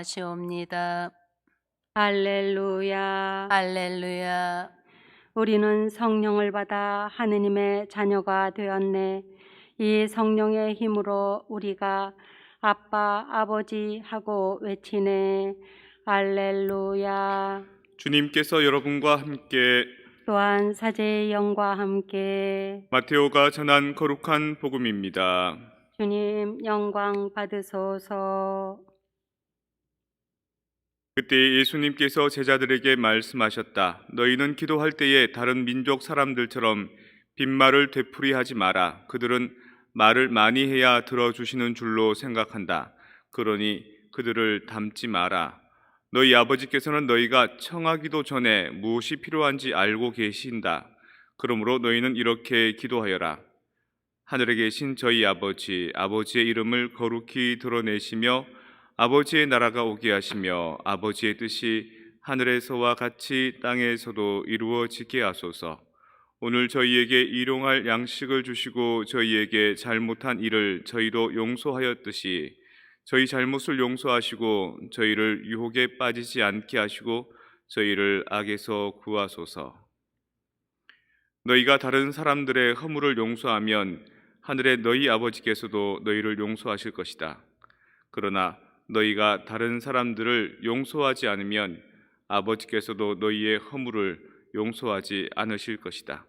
시옵니다. 할렐루야. 할렐루야. 우리는 성령을 받아 하느님의 자녀가 되었네. 이 성령의 힘으로 우리가 아빠, 아버지 하고 외치네. 할렐루야. 주님께서 여러분과 함께 또한 사제의 영과 함께 마테오가 전한 거룩한 복음입니다. 주님 영광 받으소서. 그때 예수님께서 제자들에게 말씀하셨다. 너희는 기도할 때에 다른 민족 사람들처럼 빈말을 되풀이하지 마라. 그들은 말을 많이 해야 들어주시는 줄로 생각한다. 그러니 그들을 닮지 마라. 너희 아버지께서는 너희가 청하기도 전에 무엇이 필요한지 알고 계신다. 그러므로 너희는 이렇게 기도하여라. 하늘에 계신 저희 아버지, 아버지의 이름을 거룩히 드러내시며 아버지의 나라가 오게 하시며 아버지의 뜻이 하늘에서와 같이 땅에서도 이루어지게 하소서. 오늘 저희에게 일용할 양식을 주시고 저희에게 잘못한 일을 저희도 용서하였듯이 저희 잘못을 용서하시고 저희를 유혹에 빠지지 않게 하시고 저희를 악에서 구하소서. 너희가 다른 사람들의 허물을 용서하면 하늘의 너희 아버지께서도 너희를 용서하실 것이다. 그러나 너희가 다른 사람들을 용서하지 않으면 아버지께서도 너희의 허물을 용서하지 않으실 것이다.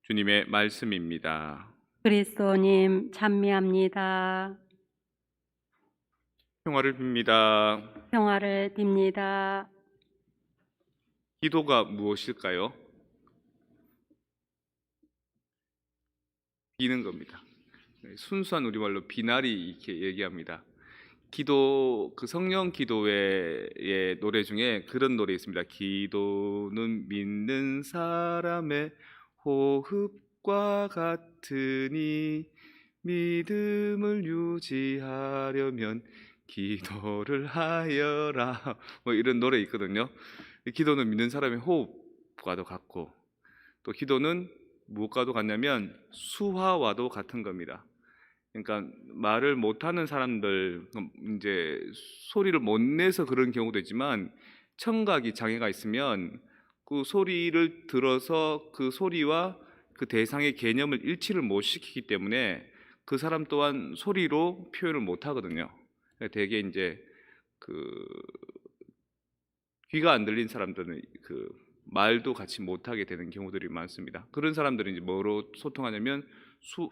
주님의 말씀입니다. 그리스도님 찬미합니다. 평화를 빕니다. 평화를 빕니다. 기도가 무엇일까요? 비는 겁니다. 순수한 우리말로 비나리 이렇게 얘기합니다. 기도, 그 성령 기도회의 노래 중에 그런 노래 있습니다. 기도는 믿는 사람의 호흡과 같으니 믿음을 유지하려면 기도를 하여라. 뭐 이런 노래 있거든요. 기도는 믿는 사람의 호흡과도 같고 또 기도는 무엇과도 같냐면 수화와도 같은 겁니다. 그러니까 말을 못하는 사람들, 이제 소리를 못 내서 그런 경우도 있지만 청각이 장애가 있으면 그 소리를 들어서 그 소리와 그 대상의 개념을 일치를 못 시키기 때문에 그 사람 또한 소리로 표현을 못 하거든요. 되게 이제 그 귀가 안 들린 사람들은 그 말도 같이 못 하게 되는 경우들이 많습니다. 그런 사람들은 이제 뭐로 소통하냐면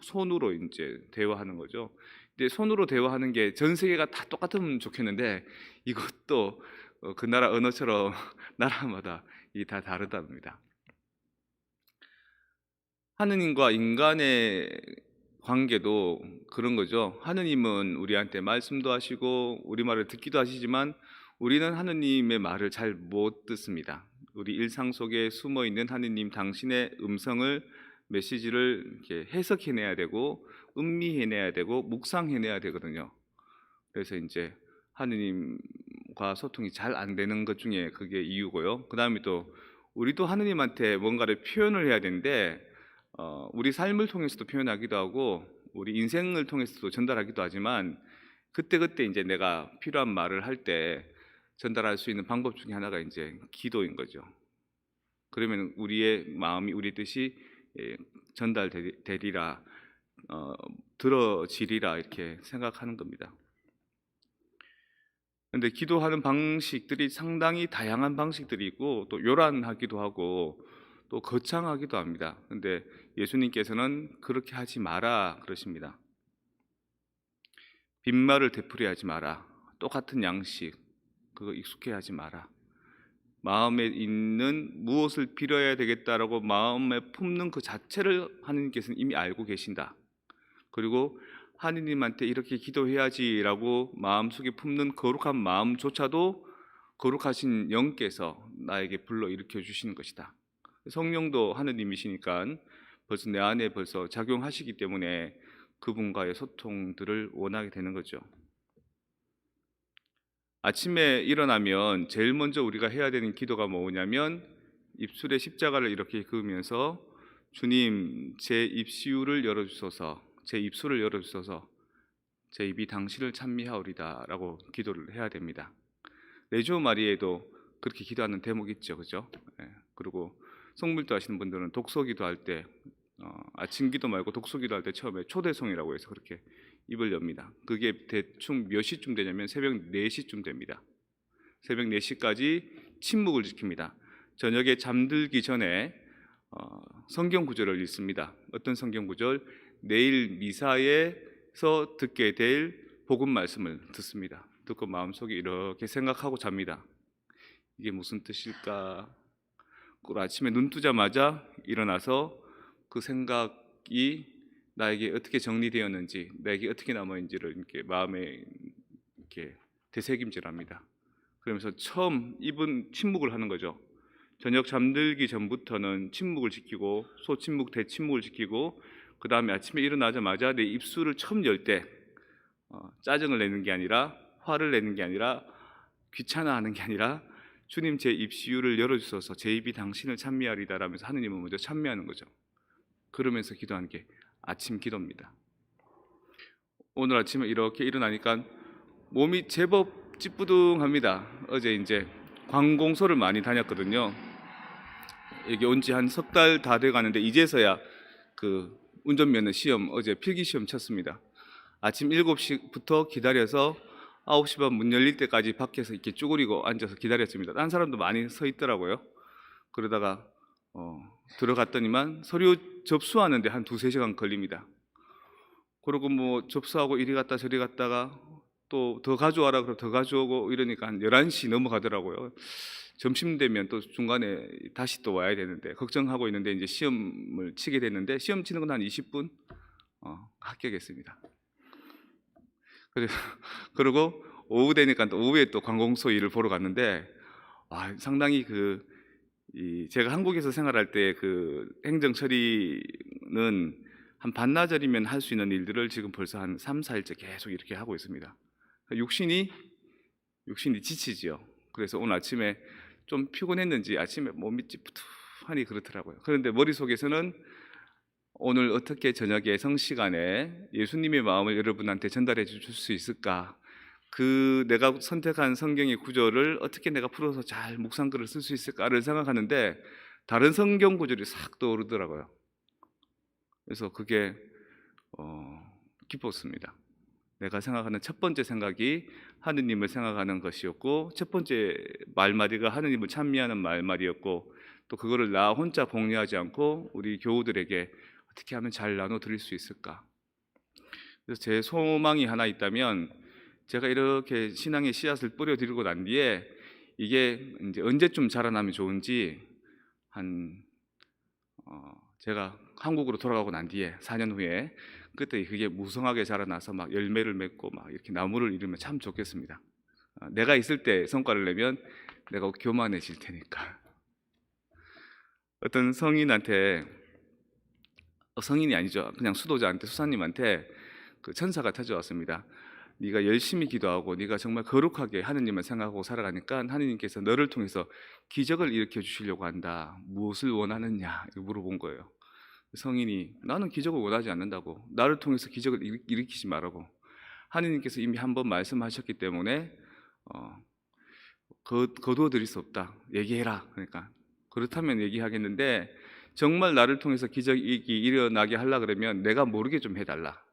손으로 이제 대화하는 거죠. 근데 손으로 대화하는 게 전 세계가 다 똑같으면 좋겠는데 이것도 그 나라 언어처럼 나라마다 이게 다 다르답니다. 하느님과 인간의 관계도 그런 거죠. 하느님은 우리한테 말씀도 하시고 우리 말을 듣기도 하시지만 우리는 하느님의 말을 잘 못 듣습니다. 우리 일상 속에 숨어 있는 하느님 당신의 음성을 메시지를 이렇게 해석해내야 되고 음미해내야 되고 묵상해내야 되거든요. 그래서 이제 하느님과 소통이 잘 안 되는 것 중에 그게 이유고요. 그 다음에 또 우리도 하느님한테 뭔가를 표현을 해야 되는데 우리 삶을 통해서도 표현하기도 하고 우리 인생을 통해서도 전달하기도 하지만 그때그때 이제 내가 필요한 말을 할 때 전달할 수 있는 방법 중에 하나가 이제 기도인 거죠. 그러면 우리의 마음이 우리 뜻이 전달되리라 들어지리라 이렇게 생각하는 겁니다. 근데 기도하는 방식들이 상당히 다양한 방식들이 있고 또 요란하기도 하고 또 거창하기도 합니다. 근데 예수님께서는 그렇게 하지 마라 그러십니다. 빈말을 되풀이하지 마라. 똑같은 양식 그거 익숙해 하지 마라. 마음에 있는 무엇을 빌어야 되겠다라고 마음에 품는 그 자체를 하느님께서는 이미 알고 계신다. 그리고 하느님한테 이렇게 기도해야지라고 마음속에 품는 거룩한 마음조차도 거룩하신 영께서 나에게 불러일으켜 주시는 것이다. 성령도 하느님이시니까 벌써 내 안에 벌써 작용하시기 때문에 그분과의 소통들을 원하게 되는 거죠. 아침에 일어나면 제일 먼저 우리가 해야 되는 기도가 뭐냐면 입술에 십자가를 이렇게 그으면서 주님 제 입시유를 열어주소서, 제 입술을 열어주소서, 제 입이 당신을 찬미하오리다라고 기도를 해야 됩니다. 레지오 마리에도 그렇게 기도하는 대목이 있죠, 그죠? 예. 그리고 성물도 하시는 분들은 독서기도 할 때 아침기도 말고 독서기도 할 때 처음에 초대송이라고 해서 그렇게 입을 엽니다. 그게 대충 몇 시쯤 되냐면 새벽 4시쯤 됩니다. 새벽 4시까지 침묵을 지킵니다. 저녁에 잠들기 전에 성경 구절을 읽습니다. 어떤 성경 구절? 내일 미사에서 듣게 될 복음 말씀을 듣습니다. 듣고 마음속에 이렇게 생각하고 잡니다. 이게 무슨 뜻일까? 그 아침에 눈 뜨자마자 일어나서 그 생각이 나에게 어떻게 정리되었는지, 나에게 어떻게 남아있는지를 이렇게 마음에 이렇게 되새김질합니다. 그러면서 처음 입은 침묵을 하는 거죠. 저녁 잠들기 전부터는 침묵을 지키고 소침묵, 대침묵을 지키고 그 다음에 아침에 일어나자마자 내 입술을 처음 열 때 짜증을 내는 게 아니라 화를 내는 게 아니라 귀찮아하는 게 아니라 주님 제 입시유를 열어주셔서 제 입이 당신을 찬미하리다 라면서 하느님을 먼저 찬미하는 거죠. 그러면서 기도하는 게 아침 기도입니다. 오늘 아침에 이렇게 일어나니까 몸이 제법 찌뿌둥합니다. 어제 이제 관공서를 많이 다녔거든요. 여기 온 지 한 석 달 다 돼가는데 이제서야 그 운전면허 시험 어제 필기 시험 쳤습니다. 아침 7시부터 기다려서 9시 반 문 열릴 때까지 밖에서 이렇게 쭈그리고 앉아서 기다렸습니다. 딴 사람도 많이 서 있더라고요. 그러다가 들어갔더니만 서류 접수하는데 한 2-3시간 걸립니다. 그리고 뭐 접수하고 이리 갔다 저리 갔다가 또 더 가져와라 그러고 더 가져오고 이러니까 한 11시 넘어가더라고요. 점심 되면 또 중간에 다시 또 와야 되는데 걱정하고 있는데 이제 시험을 치게 됐는데 시험 치는 건 한 20분 합격했습니다. 그리고 오후 되니까 또 오후에 또 관공서 일을 보러 갔는데 상당히 제가 한국에서 생활할 때 그 행정 처리는 한 반나절이면 할 수 있는 일들을 지금 벌써 한 3-4일째 계속 이렇게 하고 있습니다. 육신이 지치지요. 그래서 오늘 아침에 좀 피곤했는지 아침에 몸이 찌뿌둥하니 그렇더라고요. 그런데 머릿속에서는 오늘 어떻게 저녁에 성시간에 예수님의 마음을 여러분한테 전달해 줄 수 있을까? 내가 선택한 성경의 구절을 어떻게 내가 풀어서 잘 묵상글을 쓸 수 있을까를 생각하는데 다른 성경 구절이 싹 떠오르더라고요. 그래서 그게 기뻤습니다. 내가 생각하는 첫 번째 생각이 하느님을 생각하는 것이었고 첫 번째 말마디가 하느님을 찬미하는 말마디였고 또 그거를 나 혼자 공유하지 않고 우리 교우들에게 어떻게 하면 잘 나눠 드릴 수 있을까? 그래서 제 소망이 하나 있다면 제가 이렇게 신앙의 씨앗을 뿌려 드리고 난 뒤에 이게 이제 언제쯤 자라나면 좋은지 제가 한국으로 돌아가고 난 뒤에 4년 후에 그때 그게 무성하게 자라나서 막 열매를 맺고 막 이렇게 나무를 이루면 참 좋겠습니다. 내가 있을 때 성과를 내면 내가 교만해질 테니까. 어떤 성인한테 성인이 아니죠. 그냥 수도자한테 수사님한테 그 천사가 찾아왔습니다. 네가 열심히 기도하고 네가 정말 거룩하게 하느님을 생각하고 살아가니까 하느님께서 너를 통해서 기적을 일으켜 주시려고 한다. 무엇을 원하느냐 물어본 거예요. 성인이 나는 기적을 원하지 않는다고, 나를 통해서 기적을 일으키지 말라고. 하느님께서 이미 한번 말씀하셨기 때문에 거두어 드릴 수 없다. 얘기해라. 그러니까 그렇다면 얘기하겠는데 정말 나를 통해서 기적이 일어나게 하려 그러면 내가 모르게 좀 해달라.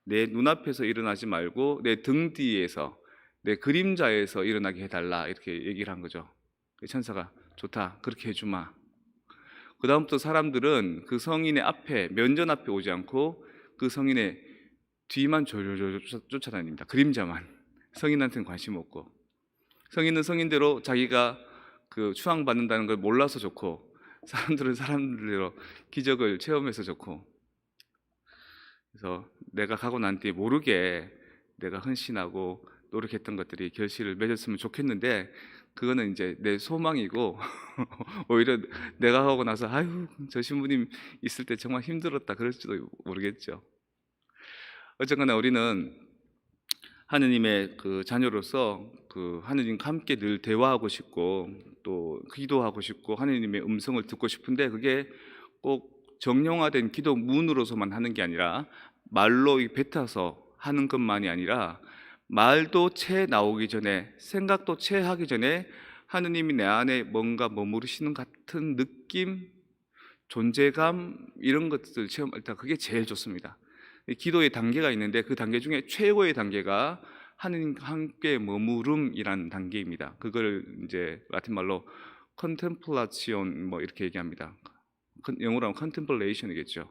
내 눈앞에서 일어나지 말고 내 등 뒤에서 내 그림자에서 일어나게 해달라. 이렇게 얘기를 한 거죠. 천사가 좋다. 그렇게 해주마. 그 다음부터 사람들은 그 성인의 앞에 면전 앞에 오지 않고 그 성인의 뒤만 졸졸 쫓아다닙니다. 그림자만. 성인한테는 관심 없고 성인은 성인대로 자기가 그 추앙받는다는 걸 몰라서 좋고 사람들은 사람들대로 기적을 체험해서 좋고 그래서 내가 가고 난 뒤에 모르게 내가 헌신하고 노력했던 것들이 결실을 맺었으면 좋겠는데 그거는 이제 내 소망이고 오히려 내가 하고 나서 아유 저 신부님 있을 때 정말 힘들었다 그럴지도 모르겠죠. 어쨌거나 우리는 하느님의 그 자녀로서 그 하느님과 함께 늘 대화하고 싶고 또 기도하고 싶고 하느님의 음성을 듣고 싶은데 그게 꼭 정형화된 기도문으로서만 하는 게 아니라 말로 뱉어서 하는 것만이 아니라 말도 채 나오기 전에, 생각도 채 하기 전에 하느님이 내 안에 뭔가 머무르시는 같은 느낌, 존재감, 이런 것들 체험할 때 그게 제일 좋습니다. 기도의 단계가 있는데 그 단계 중에 최고의 단계가 하느님과 함께 머무름이라는 단계입니다. 그걸 이제 라틴 말로 컨템플라치온 뭐 이렇게 얘기합니다. 영어로 하면 컨템플레이션이겠죠.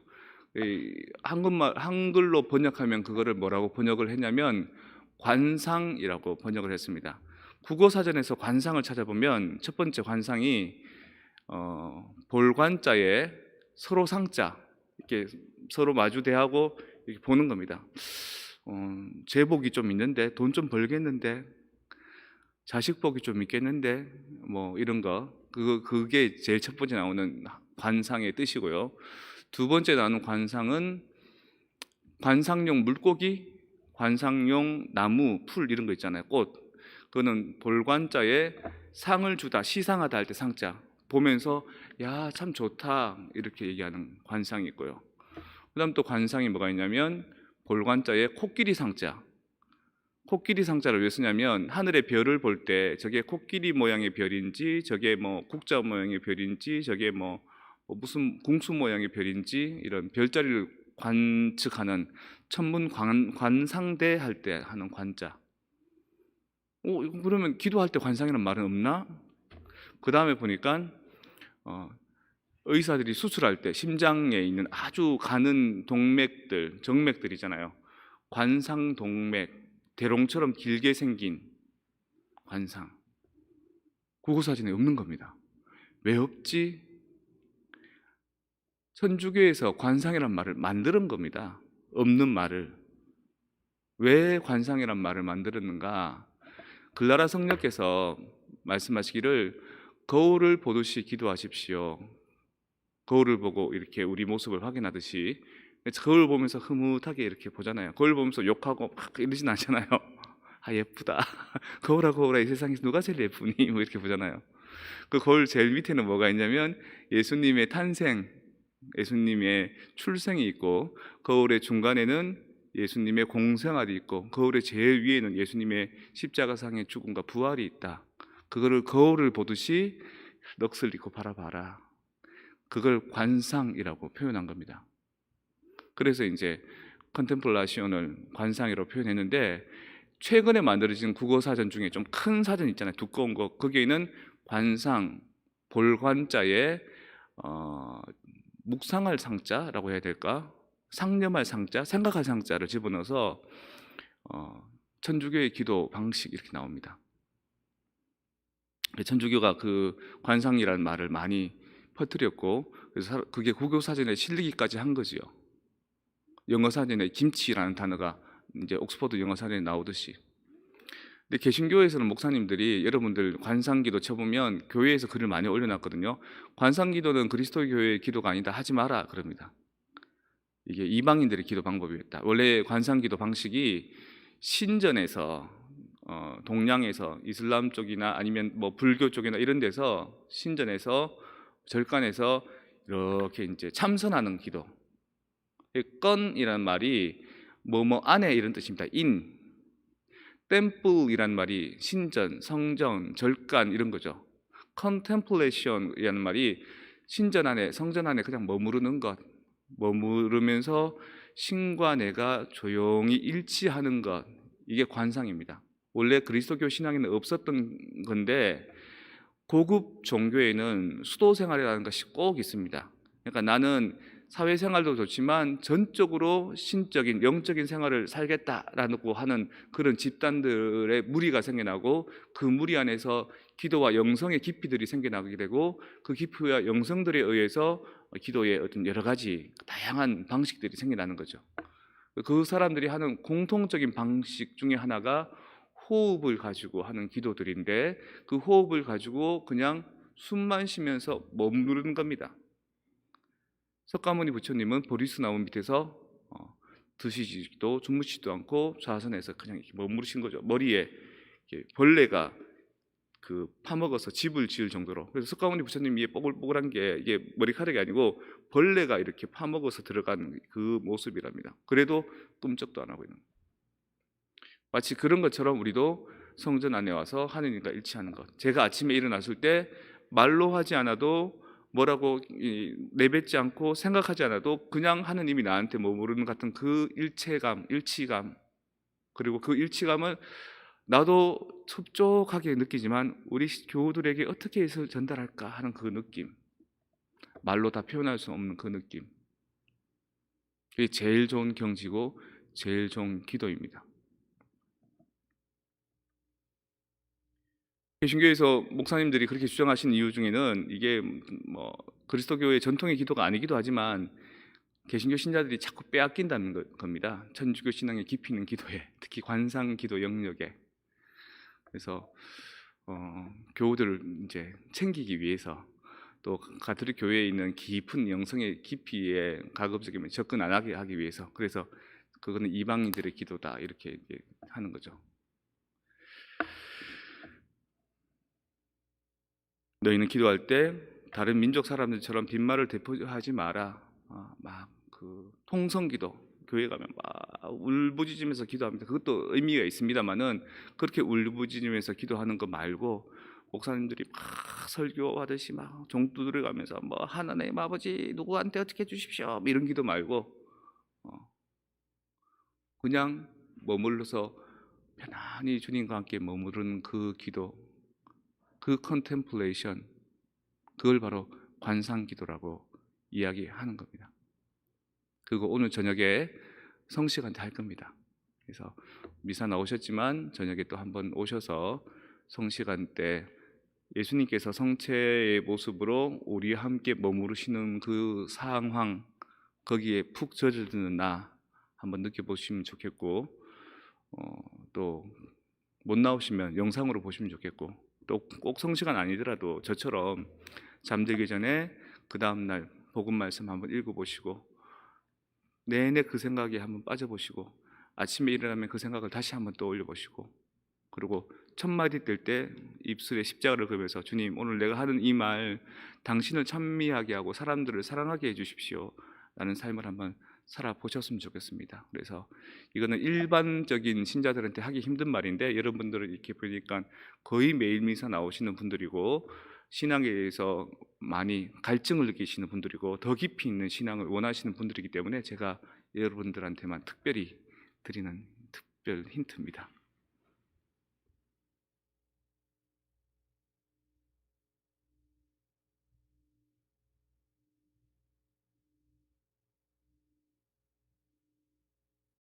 한글로 번역하면 그거를 뭐라고 번역을 했냐면 관상이라고 번역을 했습니다. 국어 사전에서 관상을 찾아보면 첫 번째 관상이 볼관자에 서로 상자, 이렇게 서로 마주대하고 이렇게 보는 겁니다. 제복이 좀 있는데, 돈 좀 벌겠는데, 자식 복이 좀 있겠는데, 뭐 이런 거. 그게 제일 첫 번째 나오는 관상의 뜻이고요. 두 번째 나오는 관상은 관상용 물고기, 관상용 나무, 풀 이런 거 있잖아요. 꽃. 그거는 볼관자에 상을 주다, 시상하다 할 때 상자. 보면서 야, 참 좋다 이렇게 얘기하는 관상이 있고요. 그다음 또 관상이 뭐가 있냐면 볼관자에 코끼리 상자. 코끼리 상자를 왜 쓰냐면 하늘의 별을 볼 때 저게 코끼리 모양의 별인지, 저게 뭐 국자 모양의 별인지, 저게 뭐 무슨 궁수 모양의 별인지, 이런 별자리를 관측하는 천문 관상대 할 때 하는 관자. 이거 그러면 기도할 때 관상이라는 말은 없나? 그 다음에 보니까 의사들이 수술할 때 심장에 있는 아주 가는 동맥들, 정맥들이잖아요. 관상동맥, 대롱처럼 길게 생긴 관상. 국어사전에 없는 겁니다. 왜 없지? 천주교에서 관상이란 말을 만드는 겁니다. 없는 말을. 왜 관상이란 말을 만들었는가? 글라라 성녀께서 말씀하시기를 거울을 보듯이 기도하십시오. 거울을 보고 이렇게 우리 모습을 확인하듯이. 거울 보면서 흐뭇하게 이렇게 보잖아요. 거울 보면서 욕하고 막 이러진 않잖아요. 아, 예쁘다. 거울아, 이 세상에서 누가 제일 예쁘니? 뭐 이렇게 보잖아요. 그 거울 제일 밑에는 뭐가 있냐면 예수님의 탄생, 예수님의 출생이 있고, 거울의 중간에는 예수님의 공생활이 있고, 거울의 제일 위에는 예수님의 십자가상의 죽음과 부활이 있다. 그거를 거울을 보듯이 넋을 잃고 바라봐라. 그걸 관상이라고 표현한 겁니다. 그래서 이제 컨템플라시온을 관상이라고 표현했는데, 최근에 만들어진 국어 사전 중에 좀 큰 사전 있잖아요. 두꺼운 거. 거기에는 관상, 볼관자에 묵상할 상자라고 해야 될까? 상념할 상자, 생각할 상자를 집어넣어서 천주교의 기도 방식 이렇게 나옵니다. 천주교가 그 관상이라는 말을 많이 퍼뜨렸고, 그래서 그게 국어 사전에 실리기까지 한 거지요. 영어 사전에 김치라는 단어가 이제 옥스퍼드 영어 사전에 나오듯이. 근데 개신교에서는 목사님들이 여러분들 관상기도 쳐보면 교회에서 글을 많이 올려놨거든요. 관상기도는 그리스도 교회의 기도가 아니다, 하지 마라 그럽니다. 이게 이방인들의 기도 방법이었다. 원래 관상기도 방식이 신전에서 동양에서 이슬람 쪽이나 아니면 뭐 불교 쪽이나 이런 데서 신전에서 절간에서 이렇게 이제 참선하는 기도. 건이라는 말이 뭐뭐 안에 이런 뜻입니다. 템플이라는 말이 신전, 성전, 절간 이런 거죠. 컨템플레이션이라는 말이 신전 안에, 성전 안에 그냥 머무르는 것, 머무르면서 신과 내가 조용히 일치하는 것, 이게 관상입니다. 원래 그리스도교 신앙에는 없었던 건데 고급 종교에는 수도 생활이라는 것이 꼭 있습니다. 그러니까 나는 사회생활도 좋지만 전적으로 신적인 영적인 생활을 살겠다라고 하는 그런 집단들의 무리가 생겨나고, 그 무리 안에서 기도와 영성의 깊이들이 생겨나게 되고, 그 깊이와 영성들에 의해서 기도의 어떤 여러 가지 다양한 방식들이 생겨나는 거죠. 그 사람들이 하는 공통적인 방식 중에 하나가 호흡을 가지고 하는 기도들인데, 그 호흡을 가지고 그냥 숨만 쉬면서 머무르는 겁니다. 석가모니 부처님은 보리수 나무 밑에서 드시지도 주무시지도 않고 좌선에서 그냥 이렇게 머무르신 거죠. 머리에 이렇게 벌레가 그 파먹어서 집을 지을 정도로. 그래서 석가모니 부처님이 뽀글뽀글한 게 이게 머리카락이 아니고 벌레가 이렇게 파먹어서 들어간 그 모습이랍니다. 그래도 꿈쩍도 안 하고 있는. 마치 그런 것처럼 우리도 성전 안에 와서 하느님과 일치하는 것. 제가 아침에 일어났을 때 말로 하지 않아도 뭐라고 내뱉지 않고 생각하지 않아도 그냥 하느님이 나한테 머무르는 같은 그 일체감, 일치감, 그리고 그 일치감을 나도 흡족하게 느끼지만 우리 교우들에게 어떻게 해서 전달할까 하는 그 느낌, 말로 다 표현할 수 없는 그 느낌, 그게 제일 좋은 경지고 제일 좋은 기도입니다. 개신교에서 목사님들이 그렇게 주장하신 이유 중에는 이게 뭐 그리스도교의 전통의 기도가 아니기도 하지만 개신교 신자들이 자꾸 빼앗긴다는 겁니다. 천주교 신앙의 깊이 있는 기도에, 특히 관상 기도 영역에. 그래서 교우들을 이제 챙기기 위해서, 또 가톨릭 교회에 있는 깊은 영성의 깊이에 가급적이면 접근 안 하게 하기 위해서, 그래서 그거는 이방인들의 기도다 이렇게 하는 거죠. 너희는 기도할 때 다른 민족 사람들처럼 빈말을 대표하지 마라. 막 그 통성기도, 교회 가면 막 울부짖으면서 기도합니다. 그것도 의미가 있습니다만은 그렇게 울부짖으면서 기도하는 거 말고 목사님들이 막 설교하듯이 막 종 두드려가면서 뭐 하나님 아버지 누구한테 어떻게 해주십시오 이런 기도 말고 그냥 머물러서 편안히 주님과 함께 머무르는 그 기도, 그 컨템플레이션, 그걸 바로 관상기도라고 이야기하는 겁니다. 그리고 오늘 저녁에 성시간 때 할 겁니다. 그래서 미사 나오셨지만 저녁에 또 한번 오셔서 성시간 때 예수님께서 성체의 모습으로 우리와 함께 머무르시는 그 상황, 거기에 푹 젖어드는 나 한번 느껴보시면 좋겠고, 또 못 나오시면 영상으로 보시면 좋겠고, 또 꼭 성시간 아니더라도 저처럼 잠들기 전에 그 다음날 복음 말씀 한번 읽어보시고 내내 그 생각에 한번 빠져보시고 아침에 일어나면 그 생각을 다시 한번 떠올려 보시고, 그리고 첫 마디 뜰 때 입술에 십자가를 그으면서 주님 오늘 내가 하는 이 말 당신을 찬미하게 하고 사람들을 사랑하게 해주십시오 라는 삶을 한번 살아보셨으면 좋겠습니다. 그래서 이거는 일반적인 신자들한테 하기 힘든 말인데 여러분들은 이렇게 보니까 거의 매일 미사 나오시는 분들이고 신앙에 대해서 많이 갈증을 느끼시는 분들이고 더 깊이 있는 신앙을 원하시는 분들이기 때문에 제가 여러분들한테만 특별히 드리는 특별 힌트입니다.